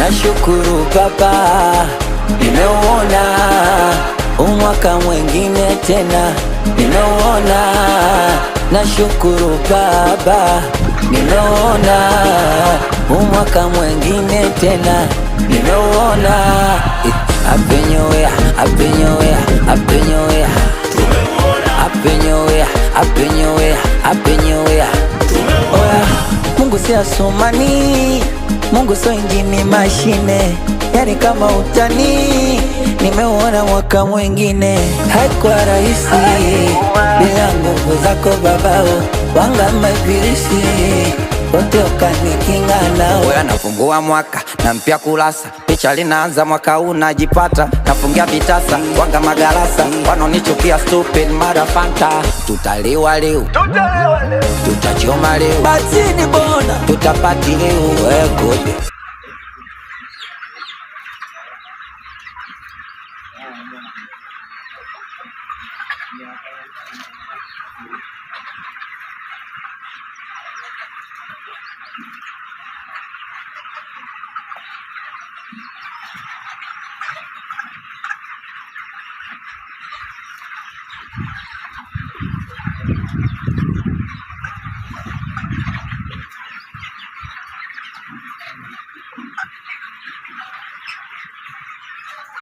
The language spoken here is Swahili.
Nashukuru Baba, nimeuona umwaka mwengine tena, nimeuona. Nashukuru Baba, nimeuona umwaka mwengine tena, nimeuona. Happy New Year, Happy New Year, Happy New Year, Happy New Year, Happy New Year, Happy New Year. Mungu si Asumani, Mungu so injini mashine, yani kama utani. Nimeuona mwaka mwengine, haikuwa rahisi bila nguvu zako babao, wanga mabilisi wote ukanikinga nao. Wewe nafungua mwaka na mpya kurasa, picha linaanza mwaka huu najipata, nafungia vitasa wanga magalasa, wanonichukia stupid mother fanta. Tutaliwa leo, tutachoma leo, batini bona tutapati leo. Wewe good.